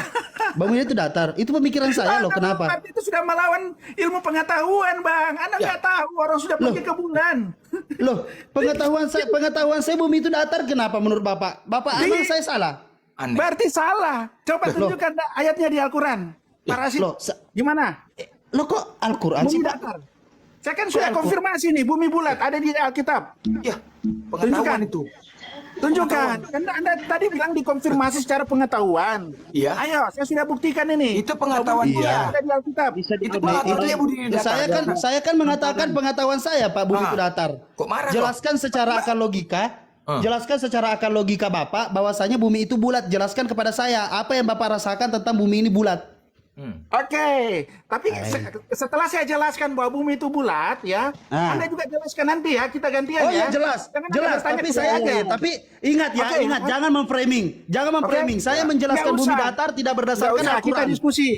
Bumi itu datar. Itu pemikiran saya loh. Kenapa? Berarti itu sudah melawan ilmu pengetahuan, Bang. Anda nggak tahu orang sudah pergi ke bulan. Loh, pengetahuan saya bumi itu datar. Kenapa menurut Bapak? Bapak emang saya salah? Aneh. Berarti salah. Coba tunjukkan ayatnya di Al-Quran. Pak Rasid, Loh, gimana? Lo kok Al-Quran sih, Bumi Pak? datar. Saya kan sudah konfirmasi nih, bumi bulat ada di Alkitab. Ya, pengetahuan itu. Tunjukkan. Anda tadi bilang dikonfirmasi secara pengetahuan. Iya. Ayo, saya sudah buktikan ini. Itu pengetahuan Bumi dia. bulat ada di Alkitab. Itu pengetahuannya Budi datar. Saya kan mengatakan pengetahuan saya, Pak, bumi itu datar. Kok marah Jelaskan secara akal logika. Jelaskan secara akal logika Bapak bahwasanya bumi itu bulat. Jelaskan kepada saya apa yang Bapak rasakan tentang bumi ini bulat. Oke, tapi setelah saya jelaskan bahwa bumi itu bulat, ya, Anda juga jelaskan nanti ya, kita gantian Oh ya. ya jelas, Jangan jelas. Anda tanya Tapi ke saya saya. tapi ingat ya, Oke. ingat jangan memframing, jangan memframing. Saya menjelaskan Nggak bumi usah. datar tidak Nggak berdasarkan usah, kita Al-Quran. diskusi.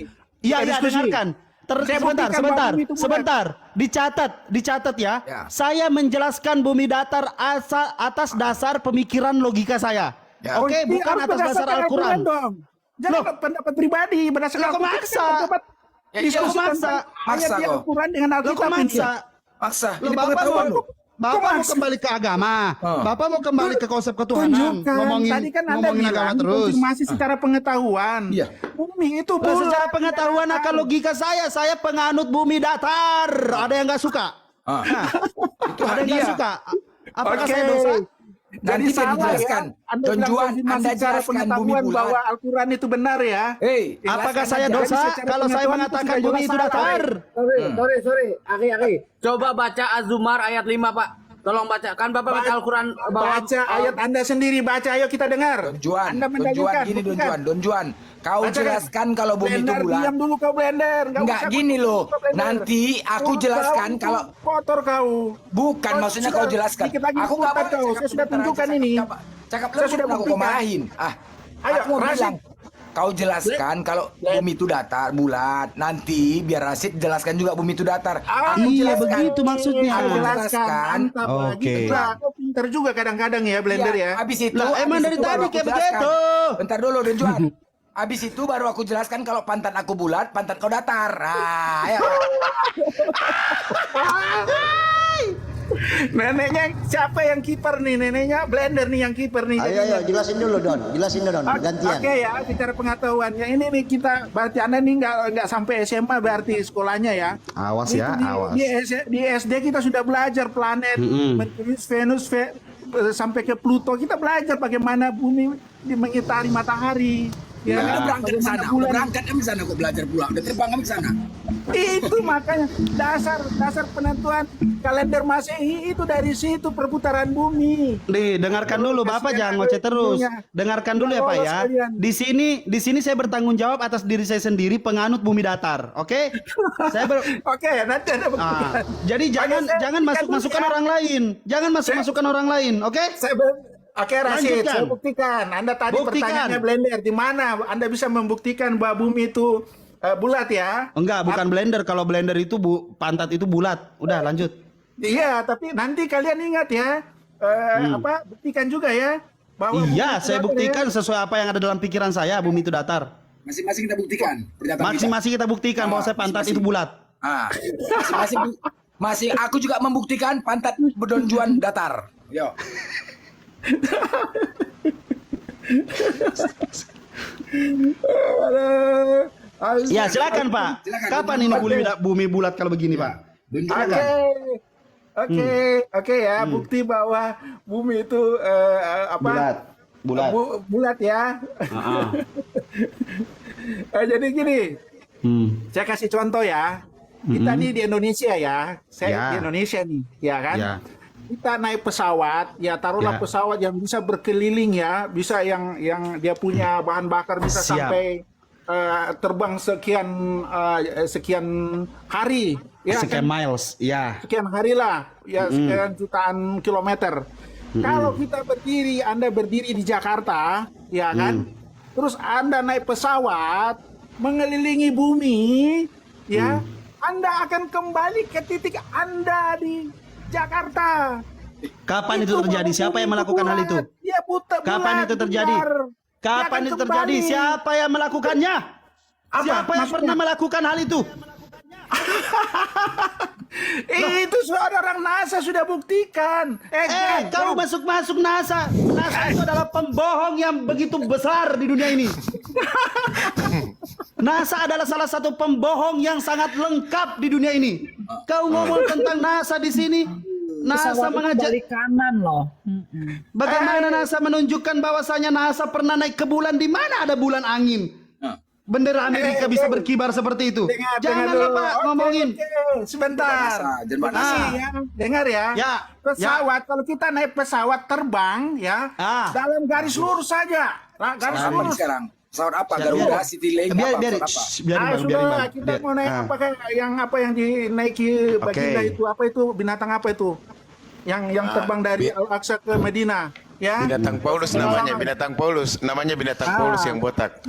Iya, Kita iya, diskusi. dengarkan. Saya Sebentar, buktikan bahwa bumi itu bulat. sebentar. Dicatat ya. Ya. Saya menjelaskan bumi datar atas dasar pemikiran logika saya. Ya. Oke, Ini bukan harus atas dasar berdasarkan Al-Quran. dong. Jangan pendapat pribadi berdasarkan Lah, kok Al-Quran. maksa? Kita dapat Ya, iya, diskusi kok maksa? tentang Maksa ayat di kok. Al-Quran dengan Lo Alkitab kok ini. maksa? Maksa. Lo Ini Bapak pengetahuan mau, lo. Bapak mau maksa? kembali ke agama. Bapak mau kembali ke konsep ketuhanan. Tunjukkan. Tadi kan Anda ngomongin agama bilang terus. konfirmasi secara pengetahuan. Iya. Bumi itu Lah, bulat. secara pengetahuan akal logika saya penganut bumi datar. Ada yang nggak suka? Ah. Itu Ada hak yang nggak dia. suka? Apakah Oke. saya dosa? Nanti saya salah dijelaskan. ya. Anda Don bilang Juan, konfirmasi Anda secara jelaskan bumi pengetahuan bulat. bahwa Al-Quran itu benar ya. Hei, Apakah jelaskan saya aja. dosa secara kalau saya pengetahuan mengatakan itu bumi sudah itu jelas datar? Sorry. Aki. Coba baca Az-Zumar ayat 5, Pak. Tolong baca. Kan Bapak baca Al-Quran bahwa Baca ayat Anda sendiri, baca, ayo kita dengar. Don Juan, Anda Don Juan, mendalilkan, gini Don bukan? Juan, Don Juan. Kau Bacakan. jelaskan kalau bumi itu Blender, bulat. diam dulu kau Blender. Enggak usah gini kau loh. Blender. Nanti aku Mulut jelaskan kau kalau kotor kau. bukan maksudnya sudah kau jelaskan. dikit lagi Aku kotor nggak kau. boleh Saya sudah tunjukkan ini. Cakap Saya lagi sudah aku kau buktikan. marahin. Ayo, Aku mau Rasid. bilang. Kau jelaskan kalau bumi itu datar, bulat. Nanti biar Rasid jelaskan juga bumi itu datar. Aku Iya, jelaskan. begitu maksudnya. Aku Jelaskan. jelaskan. Mantap lagi. Oke. Wah, kau pintar juga kadang-kadang ya Blender ya. Habis itu, Lah, emang habis dari itu baru tadi aku kayak jelaskan. begitu. Bentar dulu, Don Juan. Habis itu baru aku jelaskan kalau pantat aku bulat, pantat kau datar. Ya. Neneknya siapa yang kiper nih? Neneknya Blender nih yang kiper nih. Ayo, jelasin dulu Don, gantian. Oke ya, secara pengetahuan ya ini nih kita berarti Anda nih nggak sampai SMA berarti sekolahnya ya. Awas Itu ya, awas. Di SD kita sudah belajar planet, Merkurius, Venus, sampai ke Pluto. Kita belajar bagaimana bumi mengitari matahari. Ya, Ya, udah berangkat ke sana, bagaimana udah bulan. berangkat ke sana, kok belajar pulang, udah terbang ke sana. Itu makanya dasar penentuan kalender Masehi itu dari situ perputaran bumi. Nih, dengarkan dulu Bapak, jangan ngoceh terus. Dengarkan dulu ya Pak ya. Di sini saya bertanggung jawab atas diri saya sendiri, penganut bumi datar. Oke? Oke, nanti ada buktikan. Jadi jangan masuk-masukkan orang lain. Jangan masuk-masukkan orang lain, oke? Oke, Rasid, Lanjutkan. saya buktikan. Anda tadi Buktikan. pertanyaannya Blender, di mana Anda bisa membuktikan bahwa bumi itu bulat ya? Enggak, bukan blender. Kalau blender itu pantat itu bulat. Udah, lanjut. Iya, tapi nanti kalian ingat ya, buktikan juga ya. Bahwa bumi Iya, itu saya datar buktikan ya. sesuai apa yang ada dalam pikiran saya, bumi itu datar. Masing-masing kita buktikan. pernyataan kita. Masing-masing kita buktikan bahwa saya pantat itu bulat. Masing-masing aku juga membuktikan pantat Don Juan datar. Yo. Ya, silakan Pak. Silakan. Kapan ini bumi bulat kalau begini, Pak? Oke ya, bukti bahwa bumi itu Bulat. bulat ya. Jadi gini, saya kasih contoh ya. Kita nih di Indonesia ya, saya di Indonesia nih, ya kan. Ya. Kita naik pesawat, ya taruhlah Ya. pesawat yang bisa berkeliling ya, bisa yang dia punya bahan bakar bisa Siap. sampai terbang sekian hari, ya Sekian kan? miles, ya. Sekian hari lah, ya sekian jutaan kilometer. Kalau kita Anda berdiri di Jakarta, ya kan? Terus Anda naik pesawat mengelilingi bumi, ya, Anda akan kembali ke titik Anda di Jakarta. Kapan itu terjadi? baru Siapa yang bumi melakukan hal itu? bulat. Dia buta Kapan bulat, itu terjadi? benar. Kapan Dia itu akan terjadi? kembali. Siapa yang melakukannya? Apa? Siapa yang Maksudnya? pernah melakukan hal itu? Itu orang NASA sudah buktikan. Kamu masuk NASA. NASA itu adalah pembohong yang begitu besar di dunia ini. NASA adalah salah satu pembohong yang sangat lengkap di dunia ini. Kau ngomong tentang NASA di sini. NASA Pesawat itu mengajak. balik kanan loh. Bagaimana NASA menunjukkan bahwasanya NASA pernah naik ke bulan? Di mana ada bulan angin? Bendera Amerika bisa berkibar seperti itu. Janganlah dulu. Pak Oke, ngomongin. oke. Sebentar. Ya, dengar ya. Ya, Pesawat, kalau kita naik pesawat terbang ya, dalam garis lurus saja. Garis lurus. Pesawat apa? Ya, Garuda, biar- Citylink, biar- apa? biarin, Pesawat apa? shh, biarin, Bang, Sudah, Bang. kita Biar- mau naik apa yang dinaiki baginda itu, apa itu, binatang apa itu? Yang terbang dari Al-Aqsa ke Medina, ya. Binatang Paulus namanya, binatang Paulus yang botak.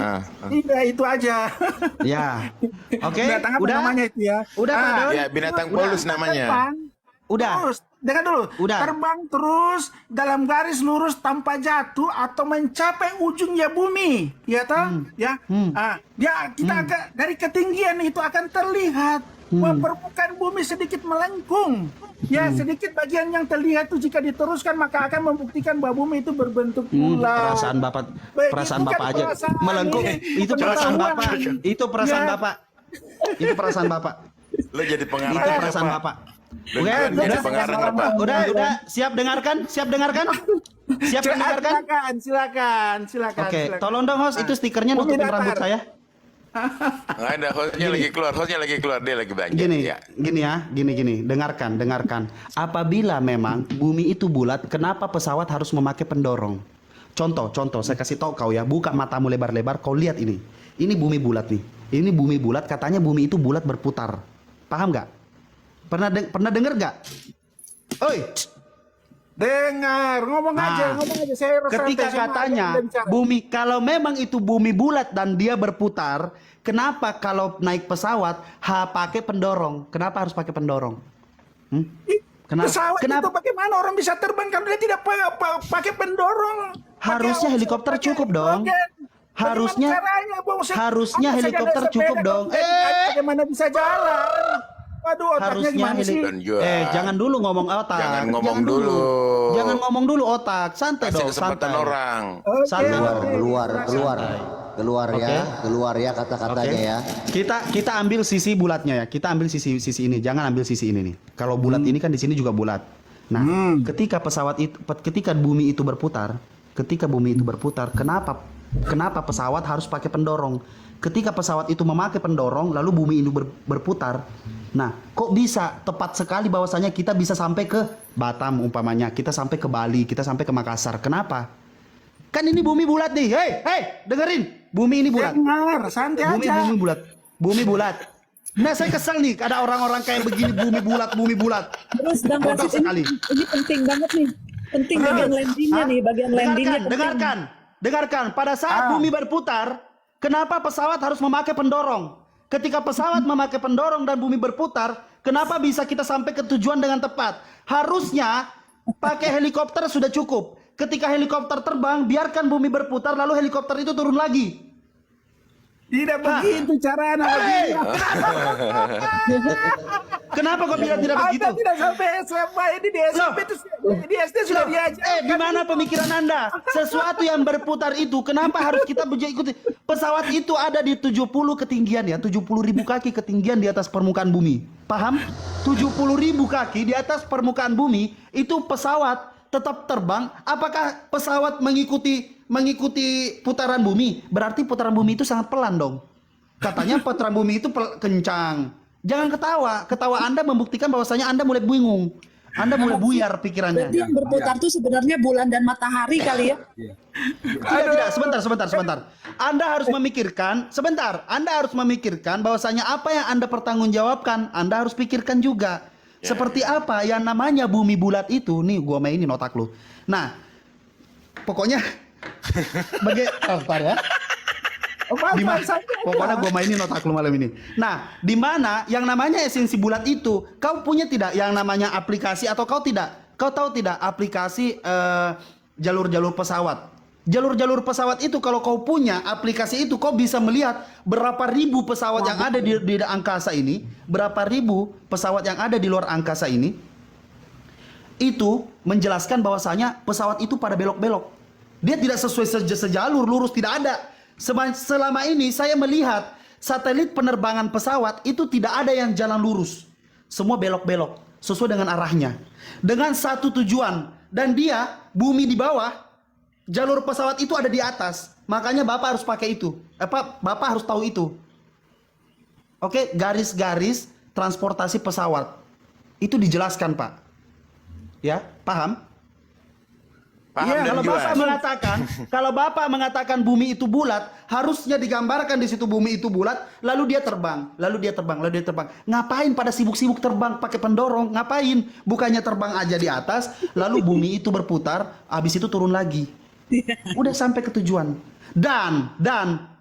Tidak, itu aja. Ya. Oke, Binatang apa udah? namanya itu ya? Udah, Pak Don? Ya, binatang Paulus namanya. Terbang, Udah. terus, dengar dulu. Udah. Terbang terus dalam garis lurus tanpa jatuh atau mencapai ujungnya bumi, ya toh? Ya. Kita dari ketinggian itu akan terlihat bahwa permukaan bumi sedikit melengkung. Ya, sedikit bagian yang terlihat itu jika diteruskan maka akan membuktikan bahwa bumi itu berbentuk bulat. Perasaan Bapak, perasaan Bukan Bapak aja perasaan melengkung. ini. Itu perasaan Pengetahuan. Bapak. Itu perasaan Ya. Bapak. Itu perasaan Bapak. Lo jadi pengarang Itu apa, perasaan Pak? Bapak. Lo Oke, jangan jadi udah, pengarang apa? udah, siap dengarkan, siap dengarkan, siap mendengarkan. Silakan. Oke, tolong dong host, itu stikernya nutupin datar. rambut saya. Nggak ada, hostnya lagi keluar, dia lagi belanja. Gini, Ya. gini, dengarkan. Apabila memang bumi itu bulat, kenapa pesawat harus memakai pendorong? Contoh, saya kasih tahu kau ya, buka matamu lebar-lebar, kau lihat ini. Ini bumi bulat nih. Ini bumi bulat, katanya bumi itu bulat berputar. Paham nggak? Pernah dengar nggak? Oi, Dengar, ngomong aja. Saya ketika santai, semua katanya ada yang bicara. bumi, kalau memang itu bumi bulat dan dia berputar, kenapa kalau naik pesawat pakai pendorong? Kenapa harus pakai pendorong? Pesawat Kenapa? itu bagaimana orang bisa terbang kalau dia tidak pakai pendorong? Harusnya Pakai helikopter pakai cukup dong. roket. Harusnya Bagaimana caranya, Bung? harusnya Anda saja helikopter ada cukup sepeda, dong. Bagaimana bisa jalan? Waduh, otaknya Harusnya gimana sih? Dan juga, jangan dulu ngomong otak. Jangan ngomong dulu. Jangan ngomong dulu otak. Santai Kasih dong, kesempatan santai. orang. Oke, Santai. Keluar ya kata-katanya Oke. ya. Kita ambil sisi bulatnya ya. Kita ambil sisi ini. Jangan ambil sisi ini nih. Kalau bulat ini kan di sini juga bulat. Nah, ketika bumi itu berputar, kenapa pesawat harus pakai pendorong? Ketika pesawat itu memakai pendorong, lalu bumi ini berputar. Nah, kok bisa tepat sekali bahwasanya kita bisa sampai ke Batam umpamanya, kita sampai ke Bali, kita sampai ke Makassar. Kenapa? Kan ini bumi bulat nih. Hei, dengerin. Bumi ini bulat. dengar, santai aja. Bumi bulat. Nah, saya kesel nih ada orang-orang kayak begini bumi bulat. Terus dan Bodoh Rasid, sekali. ini penting banget nih. Penting bagian landingnya nih, bagian landingnya penting. Dengarkan. Pada saat bumi berputar, kenapa pesawat harus memakai pendorong? Ketika pesawat memakai pendorong dan bumi berputar, kenapa bisa kita sampai ke tujuan dengan tepat? Harusnya pakai helikopter sudah cukup. Ketika helikopter terbang, biarkan bumi berputar, lalu helikopter itu turun lagi. Tidak begitu cara anak. Kenapa kok bilang tidak begitu? Anda tidak sampai SMA ini di SMP itu di SD sudah diajar. Gimana pemikiran Anda? Sesuatu yang berputar itu, kenapa harus kita ikuti? Pesawat itu ada di 70 ketinggian ya, 70.000 kaki ketinggian di atas permukaan bumi. Paham? 70.000 kaki di atas permukaan bumi, itu pesawat tetap terbang. Apakah pesawat mengikuti putaran bumi? Berarti putaran bumi itu sangat pelan dong. Katanya putaran bumi itu kencang. Jangan ketawa Anda membuktikan bahwasanya Anda mulai bingung. Anda mulai buyar pikirannya. Berarti yang berputar tuh sebenarnya bulan dan matahari kali ya. Tidak, sebentar. Anda harus memikirkan bahwasanya apa yang Anda pertanggungjawabkan, Anda harus pikirkan juga. Seperti apa yang namanya bumi bulat itu, nih gua mainin otak lu. Nah, pokoknya ya. Pokoknya gue mainin otak lu malam ini. Nah, di mana yang namanya esensi bulat itu, kau punya tidak yang namanya aplikasi atau kau tidak? Kau tahu tidak aplikasi jalur-jalur pesawat? Jalur-jalur pesawat itu kalau kau punya aplikasi itu, kau bisa melihat berapa ribu pesawat yang ada di angkasa ini, berapa ribu pesawat yang ada di luar angkasa ini. Itu menjelaskan bahwasanya pesawat itu pada belok-belok. Dia tidak sesuai sejalur lurus, tidak ada. Selama ini saya melihat satelit penerbangan pesawat itu tidak ada yang jalan lurus. Semua belok-belok sesuai dengan arahnya. Dengan satu tujuan, dan dia bumi di bawah. Jalur pesawat itu ada di atas, makanya Bapak harus pakai itu. Bapak harus tahu itu. Oke, garis-garis transportasi pesawat itu dijelaskan, Pak. Ya, paham? Paham Iya, dan kalau jelas. Bapak mengatakan, kalau Bapak mengatakan bumi itu bulat, harusnya digambarkan di situ bumi itu bulat, lalu dia terbang, lalu dia terbang, lalu dia terbang. Ngapain pada sibuk-sibuk terbang pakai pendorong? Ngapain? Bukannya terbang aja di atas, lalu bumi itu berputar, habis itu turun lagi. Udah sampai ke tujuan. Dan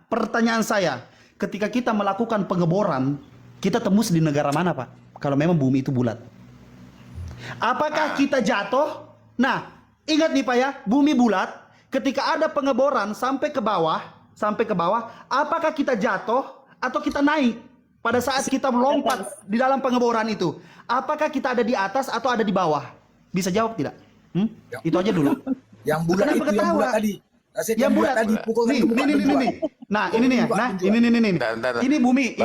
pertanyaan saya, ketika kita melakukan pengeboran, kita tembus di negara mana, Pak? Kalau memang bumi itu bulat. Apakah kita jatuh? Nah, ingat nih Pak ya, bumi bulat, ketika ada pengeboran sampai ke bawah, apakah kita jatuh atau kita naik? Pada saat kita melompat di dalam pengeboran itu, apakah kita ada di atas atau ada di bawah? Bisa jawab tidak? Itu aja dulu. Yang bulat Kenapa itu, yang ketawa? bulat tadi. Yang bulat tadi pukul nih. Nah, ini nih ya. Nah, ini. Bentar. Ini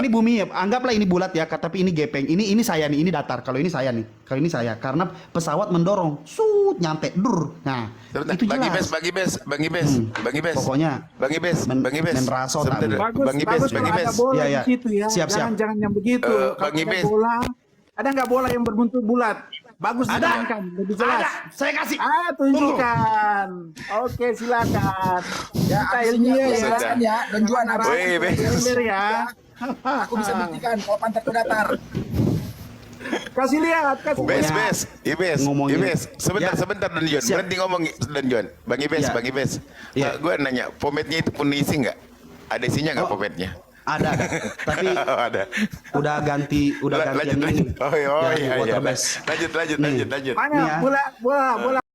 bumi ya. Anggaplah ini bulat ya, tapi ini gepeng. Ini saya nih, ini datar. Kalau ini saya nih. Kalau ini saya karena pesawat mendorong, nyampe dur. Nah, Sebentar, itu jelas. Bagi bes. Pokoknya Bagi bes. menraso Sebentar, tahu. Bagi bes. Ada bola Iya, iya. di situ ya. Siap. Jangan yang begitu. Kalau Bang ada Ibes. bola, ada nggak bola yang berbentuk bulat? Bagus Ada. diterangkan, lebih jelas. Ada, saya kasih. Tunjukkan. Oke, silakan. Ya, Kita abis ini ilmiah aku ya. jelaskan ya, dan Juan habis Woi, ini Bes. Ember ya. aku bisa buktikan kalau pantat itu datar. Kasih lihat, kasih Bes, lihat. Ngomongin. Ibes. Ya. Sebentar Dan John. Siap. Berhenti ngomong Dan John. Bang Ibes, Ya. Bang Ibes. Ya. Gue nanya, pometnya itu penuh isi nggak? Ada isinya nggak Oh. pometnya? Ada. Tapi Oh, ada. udah ganti yang ini. Lanjut. Oh Yang iya. water base. Lanjut. Nih. Mana Nih ya. bola